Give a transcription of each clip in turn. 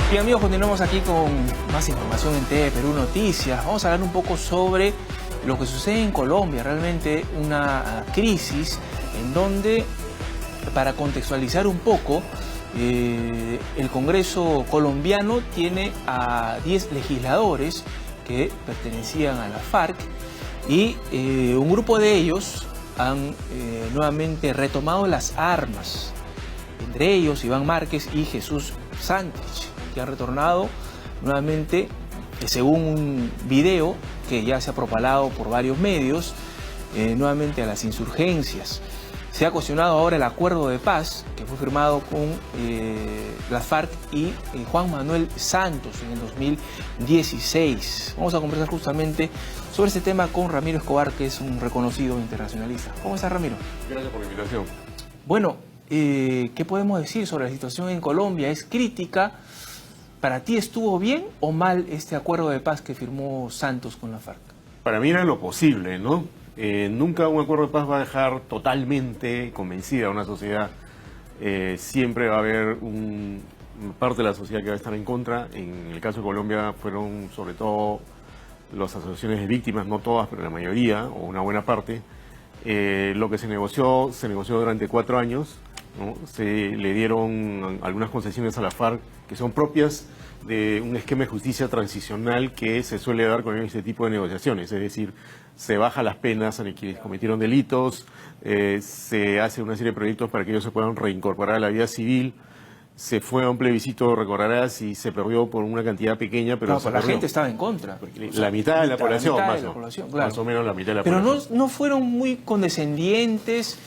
Bien, amigos, continuamos aquí con más información en TV Perú Noticias. Vamos a hablar un poco sobre lo que sucede en Colombia, realmente una crisis en donde, para contextualizar un poco, el Congreso colombiano tiene a 10 legisladores que pertenecían a la FARC y un grupo de ellos han nuevamente retomado las armas, entre ellos Iván Márquez y Jesús Santrich, que han retornado nuevamente, según un video que ya se ha propalado por varios medios, nuevamente a las insurgencias. Se ha cuestionado ahora el acuerdo de paz que fue firmado con la FARC y Juan Manuel Santos en el 2016. Vamos a conversar justamente sobre este tema con Ramiro Escobar, que es un reconocido internacionalista. ¿Cómo estás, Ramiro? Gracias por la invitación. Bueno, ¿qué podemos decir sobre la situación en Colombia? ¿Es crítica? ¿Para ti estuvo bien o mal este acuerdo de paz que firmó Santos con la FARC? Para mí era lo posible, ¿no? Nunca un acuerdo de paz va a dejar totalmente convencida a una sociedad. Siempre va a haber una parte de la sociedad que va a estar en contra. En el caso de Colombia fueron sobre todo las asociaciones de víctimas, no todas, pero la mayoría, o una buena parte. Lo que se negoció durante 4 años, ¿no? Se le dieron algunas concesiones a la FARC que son propias de un esquema de justicia transicional que se suele dar con este tipo de negociaciones, es decir, se baja las penas a quienes cometieron delitos, se hace una serie de proyectos para que ellos se puedan reincorporar a la vida civil. Se fue a un plebiscito, recordarás, y se perdió por una cantidad pequeña, pero no, la gente estaba en contra. La mitad de la población, claro. Más o menos la mitad de la pero población. Pero no fueron muy condescendientes,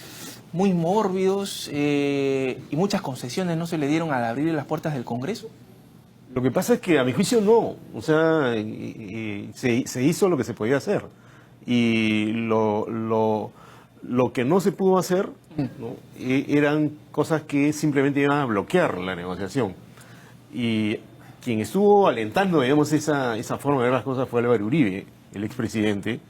muy mórbidos, y muchas concesiones no se le dieron al abrir las puertas del Congreso. Lo que pasa es que a mi juicio no, o sea, se hizo lo que se podía hacer y lo que no se pudo hacer, ¿no? Eran cosas que simplemente iban a bloquear la negociación. Y quien estuvo alentando, digamos, esa forma de ver las cosas fue Álvaro Uribe, el expresidente,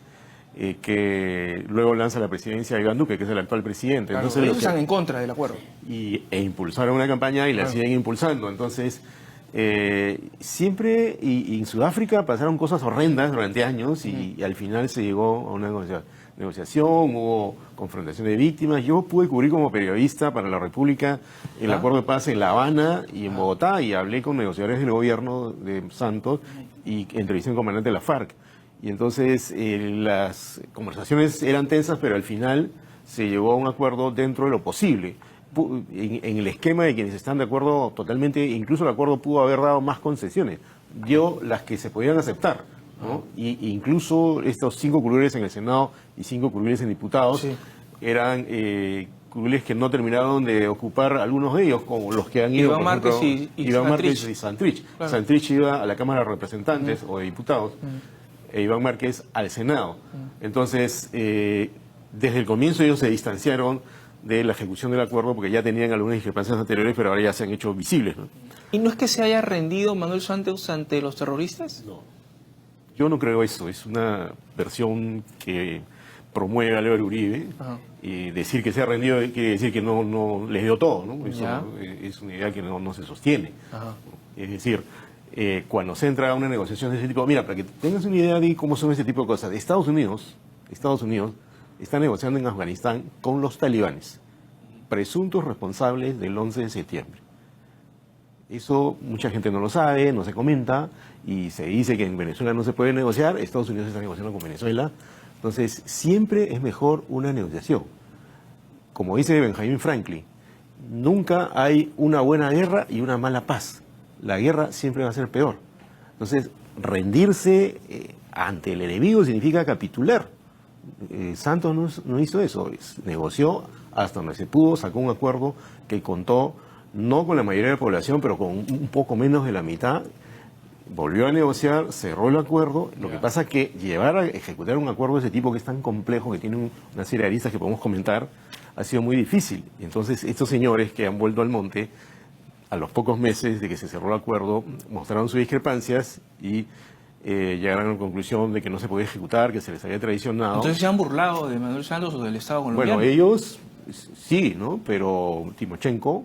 que luego lanza la presidencia a Iván Duque, que es el actual presidente. Claro, entonces, ellos están en contra del acuerdo. E impulsaron una campaña y la siguen impulsando. Entonces, siempre, y en Sudáfrica pasaron cosas horrendas durante años y al final se llegó a una negociación, hubo confrontación de víctimas. Yo pude cubrir como periodista para La República el acuerdo de paz en La Habana y en Bogotá, y hablé con negociadores del gobierno de Santos y entrevisté a un comandante de la FARC. Y entonces las conversaciones eran tensas, pero al final se llegó a un acuerdo dentro de lo posible. En el esquema de quienes están de acuerdo totalmente, incluso el acuerdo pudo haber dado más concesiones. Dio las que se podían aceptar, ¿no? Y incluso estos 5 curules en el Senado y 5 curules en diputados eran curules que no terminaron de ocupar algunos de ellos, como los que han ido, Iván Márquez y Santrich. Claro. Santrich iba a la Cámara de Representantes o de Diputados, e Iván Márquez al Senado. Entonces, desde el comienzo ellos se distanciaron de la ejecución del acuerdo porque ya tenían algunas discrepancias anteriores, pero ahora ya se han hecho visibles, ¿no? ¿Y no es que se haya rendido Manuel Santos ante los terroristas? No. Yo no creo eso. Es una versión que promueve a Álvaro Uribe. Y decir que se ha rendido quiere decir que no les dio todo, ¿no? Eso es una idea que no se sostiene. Es decir, cuando se entra a una negociación de ese tipo, mira, para que tengas una idea de cómo son este tipo de cosas, Estados Unidos está negociando en Afganistán con los talibanes, presuntos responsables del 11 de septiembre. Eso mucha gente no lo sabe, no se comenta, y se dice que en Venezuela no se puede negociar. Estados Unidos está negociando con Venezuela. Entonces, siempre es mejor una negociación. Como dice Benjamin Franklin, nunca hay una buena guerra y una mala paz. La guerra siempre va a ser peor. Entonces, rendirse ante el enemigo significa capitular. Santos no hizo eso, negoció hasta donde se pudo, sacó un acuerdo que contó no con la mayoría de la población, pero con un poco menos de la mitad. Volvió a negociar, cerró el acuerdo. Lo que pasa es que llevar a ejecutar un acuerdo de ese tipo, que es tan complejo, que tiene una serie de aristas que podemos comentar, ha sido muy difícil. Entonces, estos señores que han vuelto al monte, a los pocos meses de que se cerró el acuerdo, mostraron sus discrepancias y llegaron a la conclusión de que no se podía ejecutar, que se les había traicionado. Entonces, ¿se han burlado de Manuel Santos o del Estado colombiano? Bueno, ellos sí, ¿no? Pero Timochenko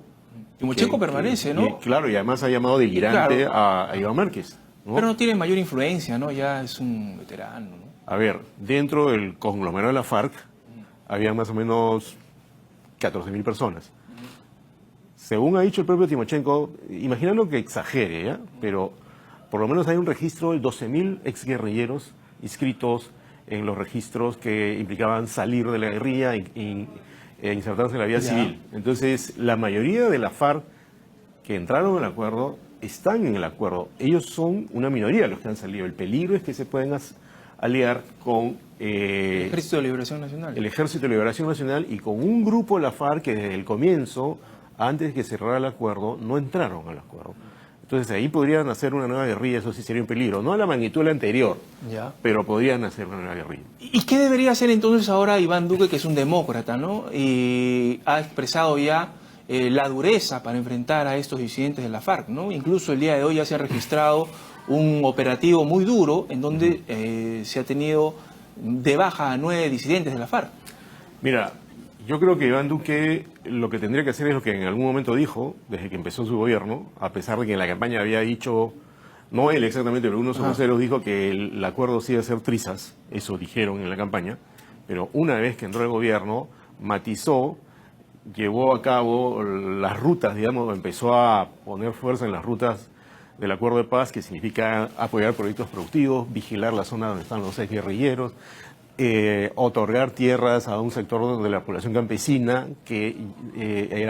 Timochenko permanece, ¿no? Claro, y además ha llamado delirante a Iván Márquez, ¿no? Pero no tiene mayor influencia, ¿no? Ya es un veterano, ¿no? A ver, dentro del conglomerado de la FARC había más o menos 14.000 personas. Según ha dicho el propio Timochenko, imaginando que exagere, ¿ya? Pero por lo menos hay un registro de 12.000 exguerrilleros inscritos en los registros que implicaban salir de la guerrilla e insertarse en la vida civil. Entonces, la mayoría de la FARC que entraron en el acuerdo están en el acuerdo. Ellos son una minoría los que han salido. El peligro es que se pueden aliar con el Ejército de Liberación Nacional. El Ejército de Liberación Nacional y con un grupo de la FARC que desde el comienzo, antes de que cerrara el acuerdo, no entraron al acuerdo. Entonces ahí podrían hacer una nueva guerrilla, eso sí sería un peligro. No a la magnitud de la anterior, pero podrían hacer una nueva guerrilla. ¿Y qué debería hacer entonces ahora Iván Duque, que es un demócrata, ¿no? Y ha expresado ya la dureza para enfrentar a estos disidentes de la FARC, ¿no? Incluso el día de hoy ya se ha registrado un operativo muy duro en donde se ha tenido de baja a 9 disidentes de la FARC. Mira, yo creo que Iván Duque lo que tendría que hacer es lo que en algún momento dijo, desde que empezó su gobierno, a pesar de que en la campaña había dicho, no él exactamente, pero unos voceros dijo que el acuerdo sí iba a ser trizas, eso dijeron en la campaña, pero una vez que entró el gobierno, matizó, llevó a cabo las rutas, digamos, empezó a poner fuerza en las rutas del acuerdo de paz, que significa apoyar proyectos productivos, vigilar la zona donde están los exguerrilleros, otorgar tierras a un sector de la población campesina que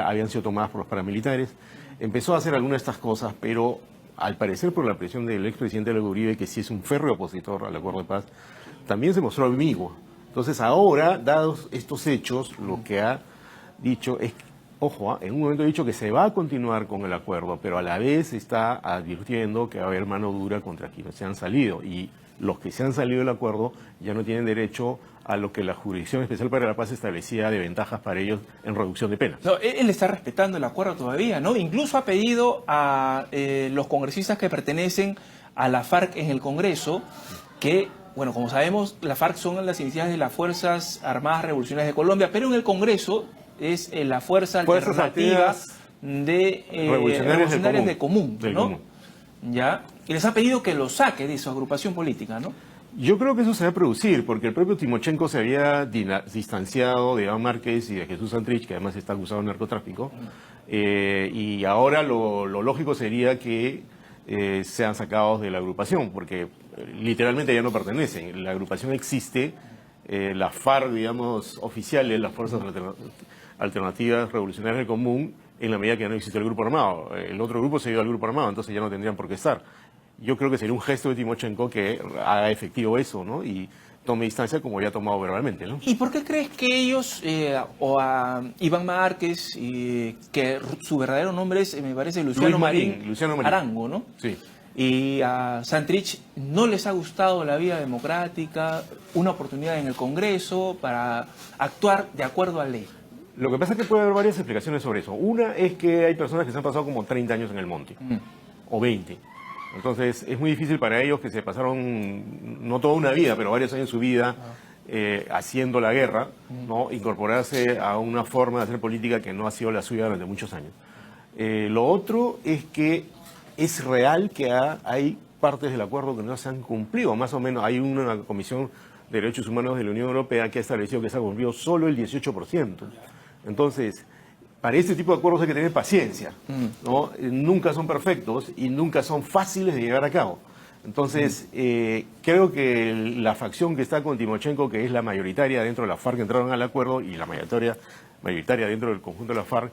habían sido tomadas por los paramilitares. Empezó a hacer algunas de estas cosas, pero al parecer por la presión del expresidente Álvaro Uribe, que sí es un férreo opositor al acuerdo de paz, también se mostró ambiguo. Entonces ahora, dados estos hechos, lo que ha dicho es, ojo, en un momento ha dicho que se va a continuar con el acuerdo, pero a la vez está advirtiendo que va a haber mano dura contra quienes se han salido, y los que se han salido del acuerdo ya no tienen derecho a lo que la Jurisdicción Especial para la Paz establecía de ventajas para ellos en reducción de penas. No, él está respetando el acuerdo todavía, ¿no? Incluso ha pedido a los congresistas que pertenecen a la FARC en el Congreso que, bueno, como sabemos, la FARC son las iniciales de las Fuerzas Armadas Revolucionarias de Colombia, pero en el Congreso es la Fuerza Alternativa de Revolucionarios de Común, ¿no? ¿Ya? Y les ha pedido que lo saque de su agrupación política, ¿no? Yo creo que eso se va a producir, porque el propio Timochenko se había distanciado de Iván Márquez y de Jesús Santrich, que además está acusado de narcotráfico, y ahora lo lógico sería que sean sacados de la agrupación, porque literalmente ya no pertenecen. La agrupación existe, la FARC, digamos, oficiales, las Fuerzas Alternativas Revolucionarias del Común, en la medida que no existe el grupo armado. El otro grupo se ha ido al grupo armado, entonces ya no tendrían por qué estar. Yo creo que sería un gesto de Timochenko que haga efectivo eso, ¿no? Y tome distancia como ya ha tomado verbalmente, ¿no? ¿Y por qué crees que ellos, o a Iván Márquez, que su verdadero nombre es, me parece, Luciano Marín Arango, ¿no? Sí. Y a Santrich no les ha gustado la vía democrática, una oportunidad en el Congreso para actuar de acuerdo a ley? Lo que pasa es que puede haber varias explicaciones sobre eso. Una es que hay personas que se han pasado como 30 años en el monte, o 20. Entonces es muy difícil para ellos, que se pasaron, no toda una vida, pero varios años de su vida haciendo la guerra, ¿no? Incorporarse a una forma de hacer política que no ha sido la suya durante muchos años. Lo otro es que es real que hay partes del acuerdo que no se han cumplido. Más o menos hay una Comisión de Derechos Humanos de la Unión Europea que ha establecido que se ha cumplido solo el 18%. Entonces, para este tipo de acuerdos hay que tener paciencia, ¿no? Nunca son perfectos y nunca son fáciles de llevar a cabo. Entonces, creo que la facción que está con Timochenko, que es la mayoritaria dentro de la FARC que entraron al acuerdo, y la mayoritaria dentro del conjunto de la FARC,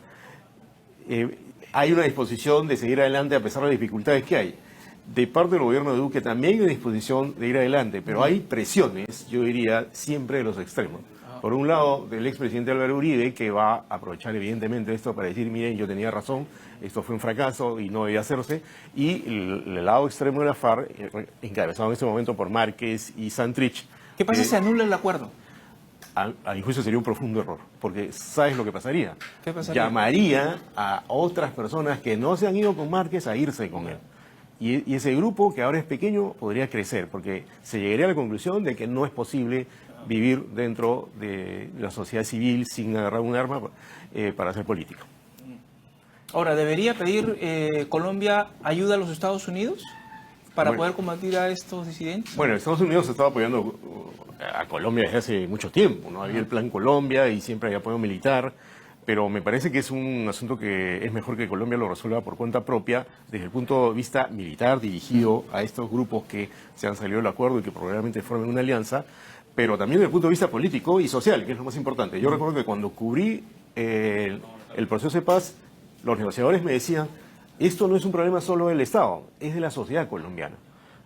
hay una disposición de seguir adelante a pesar de las dificultades que hay. De parte del gobierno de Duque también hay una disposición de ir adelante, pero hay presiones, yo diría, siempre de los extremos. Por un lado, del expresidente Álvaro Uribe, que va a aprovechar evidentemente esto para decir, miren, yo tenía razón, esto fue un fracaso y no debía hacerse, y el lado extremo de la FARC, encabezado en este momento por Márquez y Santrich. ¿Qué pasa si se anula el acuerdo? A mi juicio sería un profundo error, porque ¿sabes lo que pasaría? ¿Qué pasaría? Llamaría a otras personas que no se han ido con Márquez a irse con él. Y ese grupo, que ahora es pequeño, podría crecer, porque se llegaría a la conclusión de que no es posible vivir dentro de la sociedad civil sin agarrar un arma para hacer política. Ahora, ¿debería pedir Colombia ayuda a los Estados Unidos para poder combatir a estos disidentes? Bueno, Estados Unidos estaba apoyando a Colombia desde hace mucho tiempo, ¿no? Había el Plan Colombia y siempre hay apoyo militar, pero me parece que es un asunto que es mejor que Colombia lo resuelva por cuenta propia desde el punto de vista militar, dirigido a estos grupos que se han salido del acuerdo y que probablemente formen una alianza, pero también desde el punto de vista político y social, que es lo más importante. Yo recuerdo que cuando cubrí el proceso de paz, los negociadores me decían, esto no es un problema solo del Estado, es de la sociedad colombiana.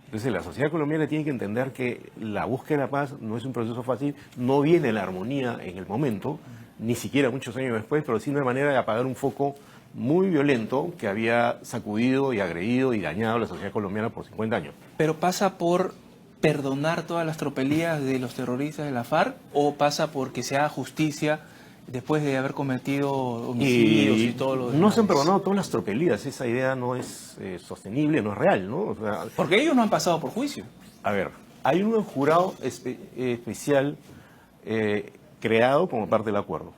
Entonces la sociedad colombiana tiene que entender que la búsqueda de la paz no es un proceso fácil, no viene la armonía en el momento, ni siquiera muchos años después, pero sí una manera de apagar un foco muy violento que había sacudido y agredido y dañado a la sociedad colombiana por 50 años. ¿Pero pasa por perdonar todas las tropelías de los terroristas de la FARC o pasa porque se haga justicia después de haber cometido homicidios y todo lo demás? No se han perdonado todas las tropelías, esa idea no es sostenible, no es real, ¿no? O sea, porque ellos no han pasado por juicio. A ver, hay un jurado especial creado como parte del acuerdo.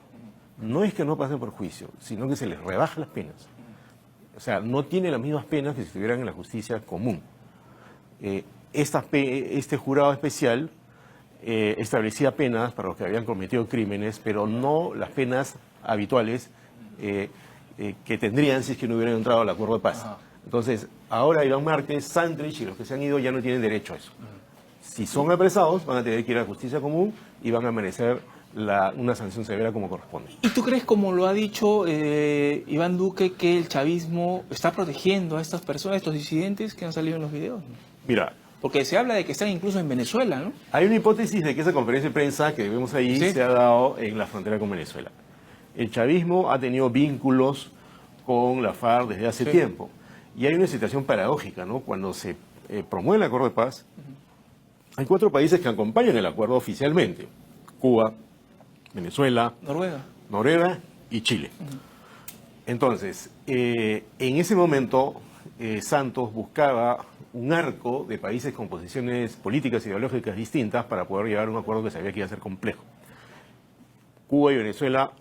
No es que no pasen por juicio, sino que se les rebaja las penas. O sea, no tiene las mismas penas que si estuvieran en la justicia común. Este jurado especial establecía penas para los que habían cometido crímenes, pero no las penas habituales que tendrían si es que no hubieran entrado al acuerdo de paz. Entonces, ahora Iván Márquez, Santrich y los que se han ido ya no tienen derecho a eso. Si son apresados, van a tener que ir a la justicia común y van a merecer una sanción severa como corresponde. ¿Y tú crees, como lo ha dicho Iván Duque, que el chavismo está protegiendo a estas personas, a estos disidentes que han salido en los videos? Mira, porque se habla de que están incluso en Venezuela, ¿no? Hay una hipótesis de que esa conferencia de prensa que vemos ahí se ha dado en la frontera con Venezuela. El chavismo ha tenido vínculos con la FARC desde hace tiempo. Y hay una situación paradójica, ¿no? Cuando se promueve el acuerdo de paz, hay 4 países que acompañan el acuerdo oficialmente. Cuba, Venezuela, Noruega y Chile. Entonces, en ese momento, Santos buscaba un arco de países con posiciones políticas e ideológicas distintas para poder llegar a un acuerdo que sabía que iba a ser complejo. Cuba y Venezuela,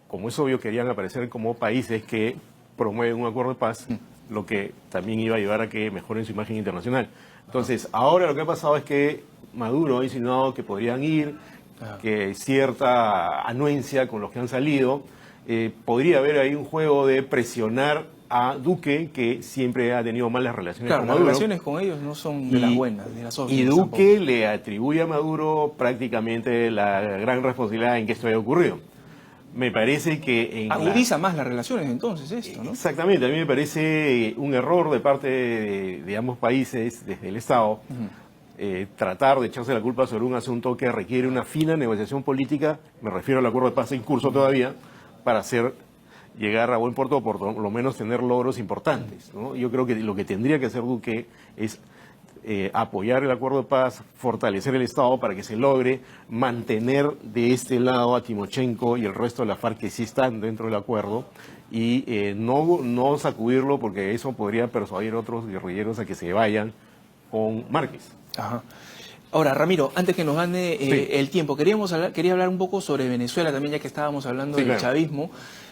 como es obvio, querían aparecer como países que promueven un acuerdo de paz, lo que también iba a llevar a que mejoren su imagen internacional. Entonces, ahora lo que ha pasado es que Maduro ha insinuado que podrían ir, que cierta anuencia con los que han salido, podría haber ahí un juego de presionar a Duque, que siempre ha tenido malas relaciones con Maduro. Las relaciones con ellos no son de las buenas, de las óptimas. Y Duque tampoco le atribuye a Maduro prácticamente la gran responsabilidad en que esto haya ocurrido. Me parece que... agudiza más las relaciones entonces esto, ¿no? Exactamente, a mí me parece un error de parte de ambos países, desde el Estado, tratar de echarse la culpa sobre un asunto que requiere una fina negociación política, me refiero al acuerdo de paz en curso todavía, para llegar a buen puerto o por lo menos tener logros importantes, ¿no? Yo creo que lo que tendría que hacer Duque es apoyar el acuerdo de paz, fortalecer el Estado para que se logre mantener de este lado a Timochenko y el resto de la FARC que sí están dentro del acuerdo y no sacudirlo, porque eso podría persuadir a otros guerrilleros a que se vayan con Márquez. Ajá. Ahora, Ramiro, antes que nos gane el tiempo, quería hablar un poco sobre Venezuela también, ya que estábamos hablando del chavismo.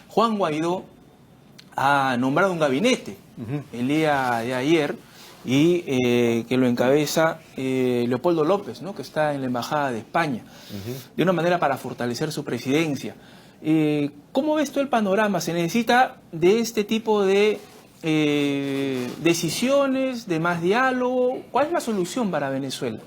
Juan Guaidó ha nombrado un gabinete el día de ayer y que lo encabeza Leopoldo López, ¿no? Que está en la Embajada de España, de una manera para fortalecer su presidencia. ¿Cómo ves tú el panorama? ¿Se necesita de este tipo de decisiones, de más diálogo? ¿Cuál es la solución para Venezuela?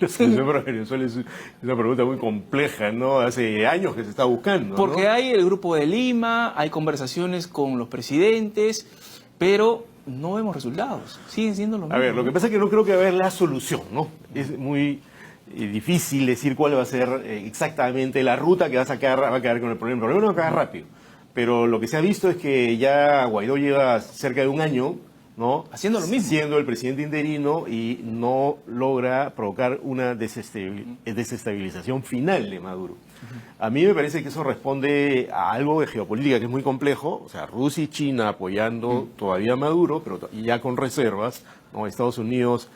La solución para Venezuela es una pregunta muy compleja, ¿no? Hace años que se está buscando, porque hay el Grupo de Lima, hay conversaciones con los presidentes, pero no vemos resultados, siguen siendo los mismos. A ver, lo que pasa es que no creo que va a haber la solución, ¿no? Es muy difícil decir cuál va a ser exactamente la ruta que va a quedar con el problema. El problema no va a quedar rápido, pero lo que se ha visto es que ya Guaidó lleva cerca de un año, ¿no? Haciendo lo mismo. Siendo el presidente interino y no logra provocar una desestabilización final de Maduro. A mí me parece que eso responde a algo de geopolítica que es muy complejo, o sea, Rusia y China apoyando todavía a Maduro, pero ya con reservas, ¿no? Estados Unidos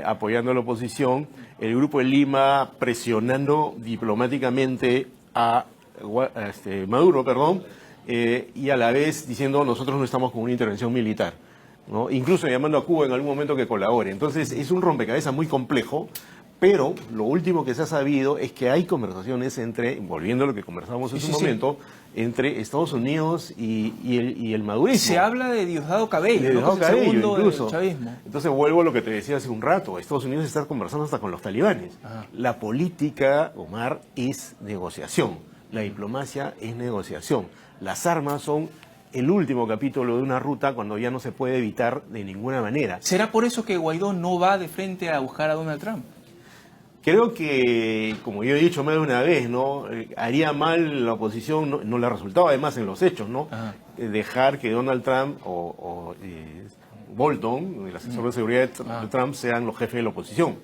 apoyando a la oposición, el Grupo de Lima presionando diplomáticamente a Maduro, y a la vez diciendo nosotros no estamos con una intervención militar, ¿no? Incluso llamando a Cuba en algún momento que colabore. Entonces es un rompecabezas muy complejo, pero lo último que se ha sabido es que hay conversaciones entre, volviendo a lo que conversábamos en su momento, entre Estados Unidos y el madurismo. Se habla de Diosdado Cabello, de Diosdado Cabello, segundo incluso. del chavismo. Entonces vuelvo a lo que te decía hace un rato. Estados Unidos está conversando hasta con los talibanes. Ajá. La política, Omar, es negociación. La diplomacia es negociación. Las armas son el último capítulo de una ruta cuando ya no se puede evitar de ninguna manera. ¿Será por eso que Guaidó no va de frente a buscar a Donald Trump? Creo que, como yo he dicho más de una vez, ¿no? Haría mal la oposición, no le ha resultado además en los hechos, ¿no? Dejar que Donald Trump o Bolton, el asesor de seguridad de Trump, sean los jefes de la oposición,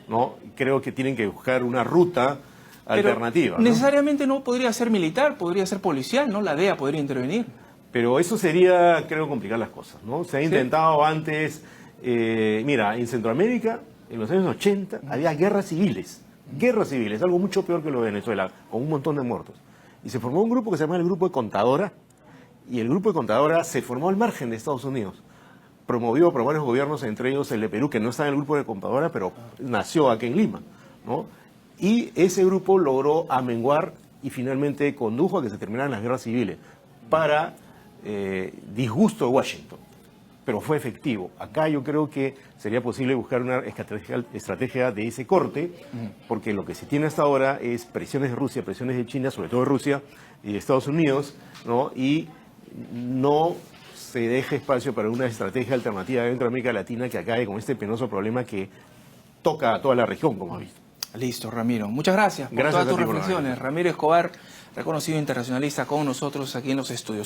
¿no? Creo que tienen que buscar una ruta alternativa. Pero necesariamente ¿no? Podría ser militar, podría ser policial, ¿no? La DEA podría intervenir. Pero eso sería, creo, complicar las cosas, ¿no? Se ha intentado antes, mira, en Centroamérica, en los años 80, había guerras civiles, algo mucho peor que lo de Venezuela, con un montón de muertos. Y se formó un grupo que se llama el Grupo de Contadora, y el Grupo de Contadora se formó al margen de Estados Unidos, promovido por varios gobiernos, entre ellos el de Perú, que no está en el Grupo de Contadora, pero nació aquí en Lima, ¿no? Y ese grupo logró amenguar y finalmente condujo a que se terminaran las guerras civiles, para disgusto de Washington. Pero fue efectivo. Acá yo creo que sería posible buscar una estrategia de ese corte, porque lo que se tiene hasta ahora es presiones de Rusia, presiones de China, sobre todo de Rusia y de Estados Unidos, ¿no? Y no se deja espacio para una estrategia alternativa dentro de América Latina que acabe con este penoso problema que toca a toda la región, como ha visto. Listo, Ramiro. Muchas gracias por todas tus reflexiones. Ramiro Escobar, reconocido internacionalista, con nosotros aquí en los estudios.